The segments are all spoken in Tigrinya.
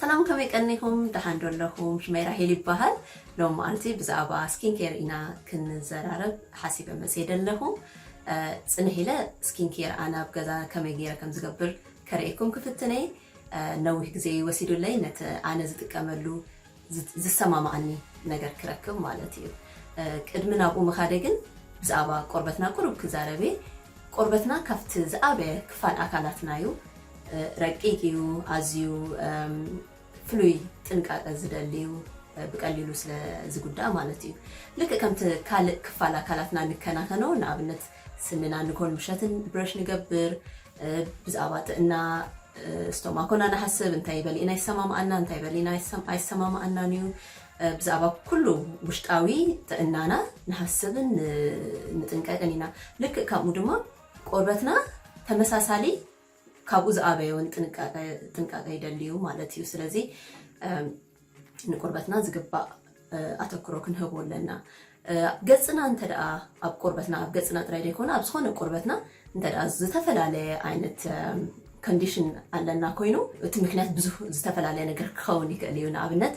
ሰላም ከመይቀኒኩም ደሃንዶለኩም ሽሜራ ሄሊ ይባሃል ሎም ማልቲ ብዛዕባ ስኪን ኬር ኢና ክንዘራረብ ሓሲበ መጽየደለኩም ጽንሂለ ስኪን ኬር ኣና ብገዛ ከመይ ጌረ ከም ዝገብር ከርእየኩም ክፍትነይ ነዊሕ ግዜ ወሲዱለይ ነተ ኣነ ዝጥቀመሉ ዝሰማማዓኒ ነገር ክረክብ ማለት እዩ ቅድሚ ናብኡ መኻደ ግን ብዛዕባ ቆርበትና ቁሩብ ክዛረበ ቆርበትና ካፍቲ ዝኣበ ክፋል ኣካላትናዩ ረቂቂዩ ኣዝዩ ፍሉይ ጥንቃቐ ዝደልዩ ብቀሊሉ ስለ ዝጉዳእ ማለት እዩ ልክ ከምቲ ካልእ ክፋል ኣካላትና ንከናኸኖ ንኣብነት ስንና ንኮል ምሸትን ብረሽ ንገብር ብዛዕባ ጥዕና ስቶማኮና ንሓስብ እንታይ በሊእና ይሰማማዓና እንታይ በሊእና ኣይሰማማዓናን እዩ ብዛዕባ ኩሉ ውሽጣዊ ጥዕናና ንሓስብን ንጥንቀቅን ኢና ልክ ከምኡ ድማ ቆርበትና ተመሳሳሊ ካብኡ ዝኣበየውን ጥንቃቐ ይደልዩ ማለት እዩ ስለዚ ንቆርበትና ዝግባእ ኣተኩሮ ክንህቦ ኣለና ገጽና እንተድኣ ኣብ ቆርበትና ኣብ ገጽና ጥራይ ደይኮነ ኣብ ዝኾነ ቆርበትና እንተድኣ ዝተፈላለየ ዓይነት ኮንዲሽን ኣለና ኮይኑ እቲ ምክንያት ብዙሕ ዝተፈላለየ ነገር ክኸውን ይክእል እዩ ንኣብነት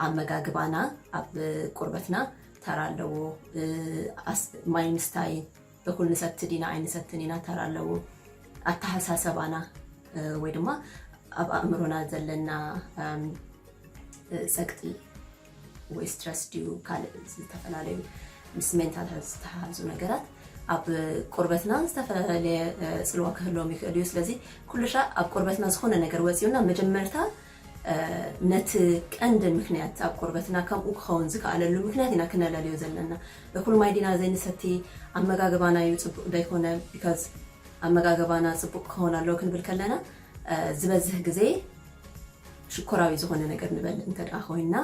ኣመጋግባና ኣብ ቆርበትና ተራ ኣለዎ ማይ ምስታይ እኩል ንሰቲ ዲና ኣይንሰትን ኢና ተራ ኣለዎ ኣተሓሳሰባና ወይ ድማ ኣብ ኣእምሮና ዘለና ፀቅጢ ወይ ስትረስ ድዩ ካልእ ዝተፈላለዩ ምስ ሜንታል ሄልዝ ዝተሓዙ ነገራት ኣብ ቆርበትና ዝተፈላለየ ጽልዋ ክህልዎም ይኽእሉ እዩ ስለዚ ኩሉሻ ኣብ ቆርበትና ዝኾነ ነገር ወፂኡና መጀመርታ ነቲ ቀንዲ ምክንያት ኣብ ቆርበትና ከምኡ ክኸውን ዝከኣለሉ ምክንያት ኢና ክነለልዮ ዘለና እኩል ማይ ዲና ዘይንሰቲ ኣመጋግባና እዩ ጽቡቕ ደይኮነ ቢካዝ ኣመጋግባና ጽቡቕ ክኸውን ኣለዎ ክንብል ከለና ዝበዝሕ ግዜ ሽኮራዊ ዝኾነ ነገር ንበልዕ እንተድኣ ኮይና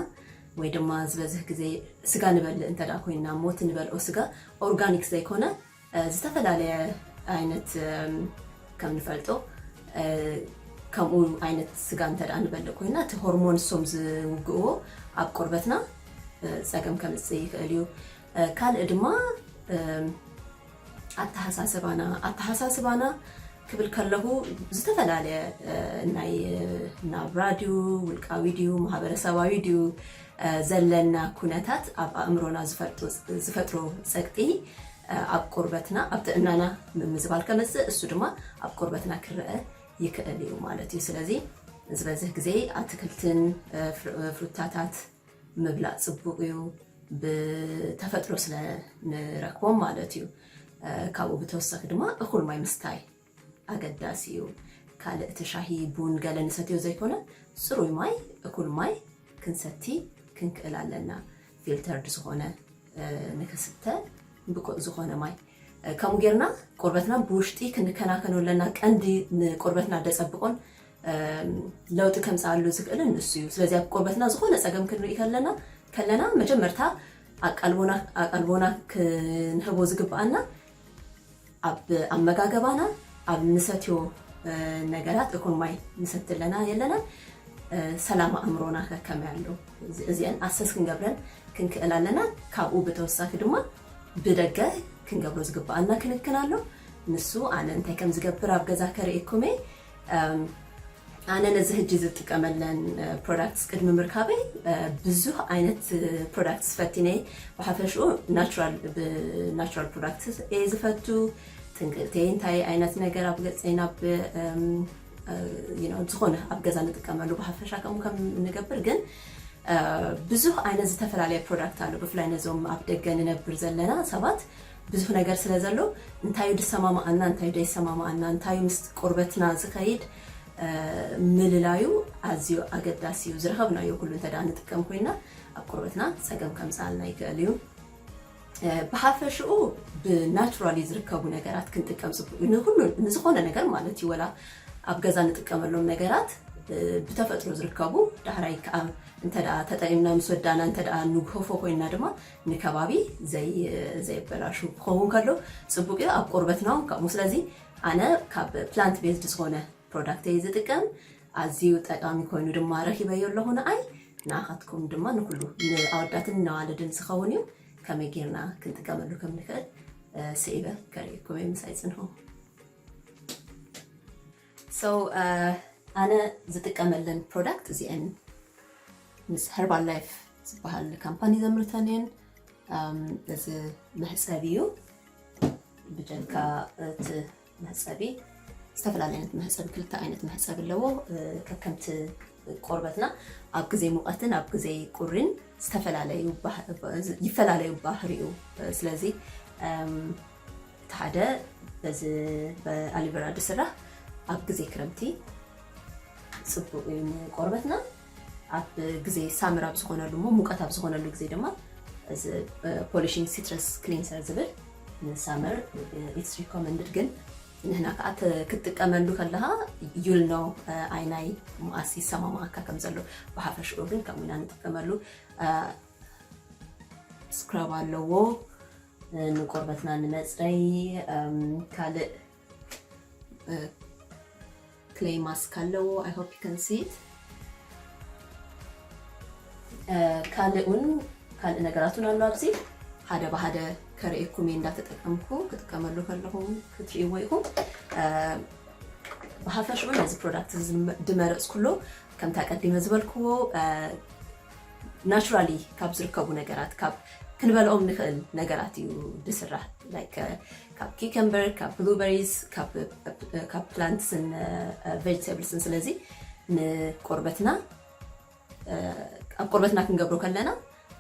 ወይ ድማ ዝበዝሕ ግዜ ስጋ ንበልዕ እንተድኣ ኮይና ሞት ንበልዖ ስጋ ኦርጋኒክ ዘይኮነ ዝተፈላለየ ዓይነት ከም ንፈልጦ ከምኡ ዓይነት ስጋ እንተድኣ ንበልዕ ኮይና እቲ ሆርሞን ሶም ዝውግእዎ ኣብ ቆርበትና ፀገም ከምጽእ ይኽእል እዩ ካልእ ድማ ኣተሓሳስባና ክብል ከለሁ ዝተፈላለየ ናይ ናብራ ድዩ ውልቃዊ ድዩ ማሕበረሰባዊ ድዩ ዘለና ኩነታት ኣብ ኣእምሮና ዝፈጥሮ ፀቅጢ ኣብ ቆርበትና ኣብ ጥዕናና ምዝባል ከምጽእ እሱ ድማ ኣብ ቆርበትና ክርአ ይክእል እዩ ማለት እዩ ስለዚ ዝበዝሕ ግዜ ኣትክልትን ፍሩታታት ምብላዕ ጽቡቕ እዩ ብተፈጥሮ ስለ ንረክቦም ማለት እዩ ካብኡ ብተወሳኺ ድማ እኩል ማይ ምስታይ ኣገዳሲ እዩ ካልእ እቲ ሻሂ ቡን ገለ ንሰትዮ ዘይኮነ ጽሩይ ማይ እኩል ማይ ክንሰቲ ክንክእል ኣለና ፊልተርድ ዝኾነ ንክስተ ብቁዕ ዝኾነ ማይ ከምኡ ጌርና ቆርበትና ብውሽጢ ክንከናከኖ ኣለና ቀንዲ ንቆርበትና ደጸብቆን ለውጢ ከምጽኣሉ ዝክእልን ንሱ እዩ ስለዚ ኣብ ቆርበትና ዝኾነ ፀገም ክንርኢ ከለና መጀመርታ ኣቃልቦና ክንህቦ ዝግባአና ኣብ ኣመጋገባና ኣብ ንሰትዮ ነገራት እኩል ማይ ንሰትለና የለና ሰላም ኣእምሮና ከመይ ኣሎ እዚአን ኣሰስ ክንገብረን ክንክእል ኣለና ካብኡ ብተወሳኺ ድማ ብደገ ክንገብሮ ዝግባአና ክንክን ኣሎ ንሱ ኣነ እንታይ ከም ዝገብር ኣብ ገዛ ከርእየኩም ኣነ ነዚ ሕጂ ዝጥቀመለን ፕሮዳክትስ ቅድሚ ምርካበይ ብዙሕ ዓይነት ፕሮዳክትስ ፈቲነይ ብሓፈሽኡ ናቹራል ፕሮዳክትስ እየ ዝፈቱ ጥንቅቅተይ እንታይ ዓይነት ነገር ኣብ ገፀይና ዝኾነ ኣብ ገዛ ንጥቀመሉ ብሓፈሻ ከም ንገብር ግን ብዙሕ ዓይነት ዝተፈላለየ ፕሮዳክት ኣሎ ብፍላይ ነዞም ኣብ ደገ ንነብር ዘለና ሰባት ብዙሕ ነገር ስለ ዘሎ እንታይ ድሰማማዓና እንታይ ደይሰማማዓና እንታይ ምስ ቆርበትና ዝኸይድ ምልላዩ ኣዝዩ ኣገዳሲ እዩ ዝረኸብናዮ ኩሉ እንተድኣ ንጥቀም ኮይና ኣብ ቆርበትና ፀገም ከምጽኣልና ይክእል እዩ ብሓፈሽኡ ብናቹራሊ ዝርከቡ ነገራት ክንጥቀም ጽቡቕ ንኩሉ ንዝኾነ ነገር ማለት እዩ ወላ ኣብ ገዛ ንጥቀመሎም ነገራት ብተፈጥሮ ዝርከቡ ዳሕራይ ከዓ እንተድኣ ተጠቂምና ምስ ወዳና እንተድኣ ንግሆፎ ኮይና ድማ ንከባቢ ዘይበላሹ ክኸውን ከሎ ጽቡቕ እዩ ኣብ ቆርበትና ከምኡ ስለዚ ኣነ ካብ ፕላንት ቤዝድ ዝኾነ ፕሮዳክት እየ ዝጥቀም ኣዝዩ ጠቃሚ ኮይኑ ድማ ረኺበዮ ኣለኹ ንኣይ ንኣኻትኩም ድማ ንኩሉ ንኣወዳትን ንኣዋልድን ዝኸውን እዩ ከመይ ጌርና ክንጥቀመሉ ከም ንክእል ስኢበ ከርእየኩም ምሳይ ጽንሖ ኣነ ዝጥቀመለን ፕሮዳክት እዚአን ምስ ሄርባል ላይፍ ዝበሃል ካምፓኒ ዘምርተንን እዚ መሕፀቢ እዩ ብጀንካ እቲ መሕፀቢ ዝተፈላለዩ ዓይነት መሕፀቢ ክልተ ዓይነት መሕፀቢ ኣለዎ ከከምቲ ቆርበትና ኣብ ግዜ ሙቐትን ኣብ ግዜ ቁሪን ይፈላለዩ ባህሪኡ ስለዚ ሓደ በዚ በኣሊቨራ ድስራሕ ኣብ ግዜ ክረምቲ ጽቡቕ እዩ ቆርበትና ኣብ ግዜ ሳምር ኣብ ዝኾነሉ ሙቀት ኣብ ዝኾነሉ ግዜ ድማ እዚ ፖሊሽንግ ሲትረስ ክሊንሰር ዝብል ንሳምር ኢትስ ሪኮመንድድ ግን ንሕና ከዓ ክትጥቀመሉ ከለኻ you'll know ዓይናይ ሙኣሲ ሰማማካ ከም ዘሎ ብሓፈሽኡ ግን ከምኡና ንጥቀመሉ ስክራብ ኣለዎ ንቆርበትና ንመፅረይ ካልእ clay mask ኣለዎ I hope you can see it ካልእ ነገራቱን ኣሎ ኣብዚ ሓደ በሓደ ከርእየኩም እንዳተጠቀምኩ ክትጥቀመሉ ከለኹም ክትርእይዎ ኢኹም ብሓፈሽኡ ነዚ ፕሮዳክት ድመረፅኩሎ ከምታ ቀዲመ ዝበልክዎ ናቹራሊ ካብ ዝርከቡ ነገራት ካብ ክንበልኦም ንኽእል ነገራት እዩ ድስራሕ ላይክ ካብ ኪከምበር ካብ ብሉበሪስ ካብ ፕላንትስን ቬጅቴብልስን ስለዚ ንቆርበትና ኣብ ቆርበትና ክንገብሮ ከለና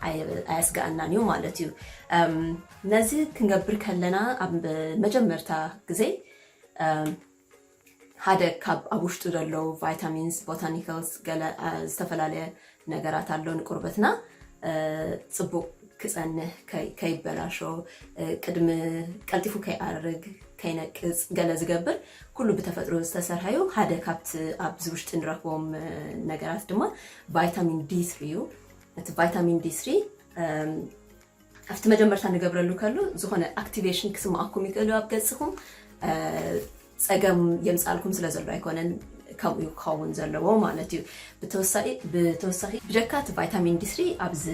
ኣያስጋአናን እዩ ማለት እዩ ነዚ ክንገብር ከለና ኣብ መጀመርታ ግዜ ሓደ ካብ ኣብ ውሽጡ ዘለው ቫይታሚንስ ቦታኒካልስ ገለ ዝተፈላለየ ነገራት ኣለው ንቆርበትና ጽቡቕ ክጸንህ ከይበላሾ ቅድሚ ቀልጢፉ ከይኣርግ ከይነቅጽ ገለ ዝገብር ኩሉ ብተፈጥሮ ዝተሰርሐዩ ሓደ ካብቲ ኣብዚ ውሽጢ ንረክቦም ነገራት ድማ ቫይታሚን D3 እዩ እቲ ቫይታሚን D3 ኣብቲ መጀመርታ ንገብረሉ ከሎ ዝኾነ ኣክቲቬሽን ክስማዓኩም ይክእሉ ኣብ ገጽኩም ፀገም የምጻልኩም ስለ ዘሎ ኣይኮነን ከምኡ ክኸውን ዘለዎ ማለት እዩ ብተወሳኺ ብጀካ እቲ ቫይታሚን D3 ኣብዚ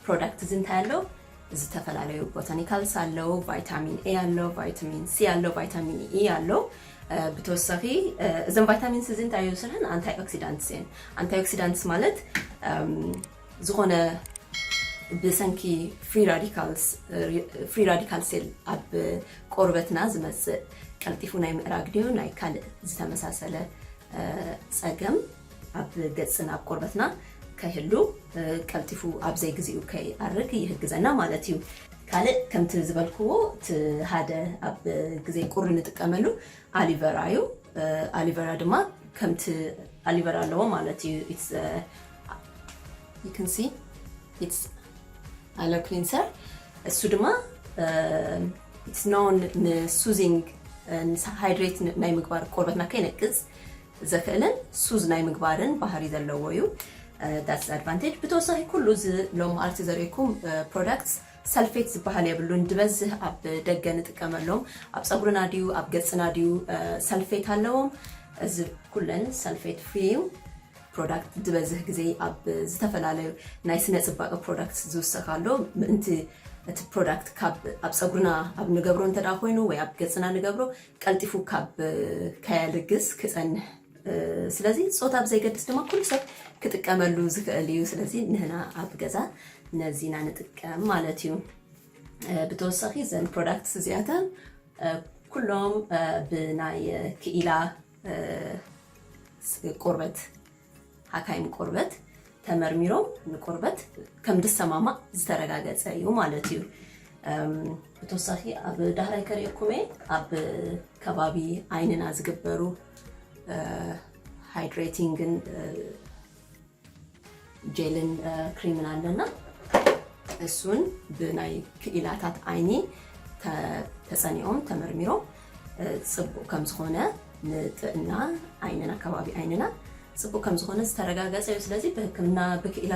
ፕሮዳክት እዚ እንታይ ኣሎ ዝተፈላለዩ ቦታኒካልስ ኣለው ቫይታሚን A ኣለው ቫይታሚን C ኣለው ቫይታሚን E ኣለው ብተወሳኺ እዞም ቫይታሚንስ እዚ እንታይ እዩ ስርሐን አንታይ ኦክሲዳንትስ እየን አንታይ ኦክሲዳንትስ ማለት ዝኾነ ብሰንኪ ፍሪ ራዲካል ሴል ኣብ ቆርበትና ዝመጽእ ቀልጢፉ ናይ ምዕራግ ድዩ ናይ ካልእ ዝተመሳሰለ ፀገም ኣብ ገጽና ኣብ ቆርበትና ከይህሉ ቀልጢፉ ኣብ ዘይግዚኡ ከይኣርግ ይሕግዘና ማለት እዩ ካልእ ከምቲ ዝበልክዎ እቲ ሓደ ኣብ ግዜ ቁሪ ንጥቀመሉ ኣሊቨራ እዩ ኣሊቨራ ድማ ከምቲ ኣሊቨራ ኣለዎ ማለት እዩ you can see it's aloe cleanser እሱ ድማ it's known soothing hydrate ናይ ምግባር ቆርበትና ከይነቅጽ ዘክእልን ሱዝ ናይ ምግባርን ባህሪ ዘለዎ እዩ that's the advantage ብተወሳኺ ኩሉ ሎም ኣርቲ ዘርእየኩም products ሰልፌት ዝበሃል የብሉን ድበዝህ ኣብ ደገ ንጥቀመሎም ኣብ ፀጉርና ድዩ ኣብ ገጽና ድዩ ሰልፌት ኣለዎም እዚ ኩለን ሰልፌት ፍሪ ፕሮዳክት ድበዝህ ግዜ ኣብ ዝተፈላለዩ ናይ ስነ ጽባቐ ፕሮዳክት ዝውሰኻሎ ምእንቲ እቲ ፕሮዳክት ካብ ኣብ ፀጉርና ኣብ ንገብሮ እንተድኣ ኮይኑ ወይ ኣብ ገጽና ንገብሮ ቀልጢፉ ካብ ከያልግስ ክጸንህ ስለዚ ጾታ ኣብ ዘይገድስ ድማ ኩሉ ሰብ ክጥቀመሉ ዝክእል እዩ ስለዚ ንህና ኣብ ገዛ ነዚና ንጥቀም ማለት እዩ ብተወሳኺ ዘን ፕሮዳክትስ እዚኣተን ኩሎም ብናይ ክኢላ ቆርበት ሓካይም ቆርበት ተመርሚሮም ንቆርበት ከም ድሰማማዕ ዝተረጋገፀ እዩ ማለት እዩ ብተወሳኺ ኣብ ዳህራይ ከርእየኩም ኣብ ከባቢ ዓይንና ዝግበሩ ሃይድሬቲንግን ጀልን ክሪምን ኣለና እሱን ብናይ ክኢላታት ዓይኒ ተጸኒኦም ተመርሚሮም ጽቡቕ ከም ዝኾነ ንጥዕና ዓይንና ከባቢ ዓይንና ጽቡቕ ከም ዝኾነ ዝተረጋገፀ እዩ ስለዚ ብሕክምና ብክኢላ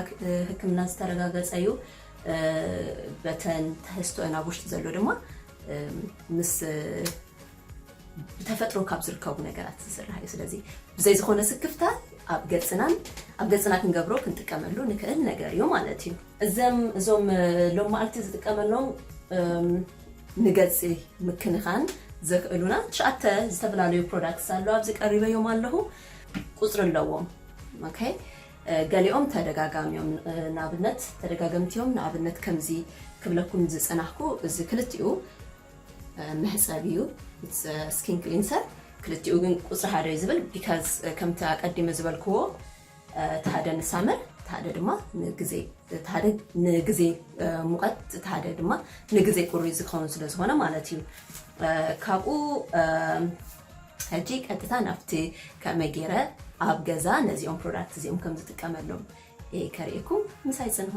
ሕክምና ዝተረጋገፀ እዩ በተን ተህዝቶን ኣብ ውሽጢ ዘሎ ድማ ምስ ብተፈጥሮ ካብ ዝርከቡ ነገራት ዝስራሕ እዩ ስለዚ ብዘይ ዝኾነ ስክፍታት ኣብ ገጽና ክንገብሮ ክንጥቀመሉ ንክእል ነገር እዩ ማለት እዩ እዞም ሎም መዓልቲ ዝጥቀመሎም ንገጽ ምክንኻን ዘክእሉና ትሽዓተ ዝተፈላልዩ ፕሮዳክትስ ኣለዉ ኣብዚ ቀሪበዮም ኣለሁ ቁጽሪ ኣለዎም ኦኬ ገሊኦም ተደጋጋሚዮም ንኣብነት ተደጋጋምቲዮም ንኣብነት ከምዚ ክብለኩም ዝጸናሕኩ እዚ ክልቲኡ መሕጸቢዩ ስኪን ክሊንሰር ክልቲኡ ግን ቁጽሪ ሓደ ዝብል ቢካዝ ከምቲ ኣቀዲመ ዝበልክዎ ተሓደ ንሳመር ተሓደ ድማ ንግዜ ሙቐት ተሓደ ድማ ንግዜ ቁሪ ዝኸውን ስለ ዝኾነ ማለት እዩ ካብኡ ሕጂ ቀጥታ ናብቲ ከመይ ገይረ ኣብ ገዛ ነዚኦም ፕሮዳክት እዚኦም ከም ዝጥቀመሎም ከርእየኩም ምሳይ ጽንሑ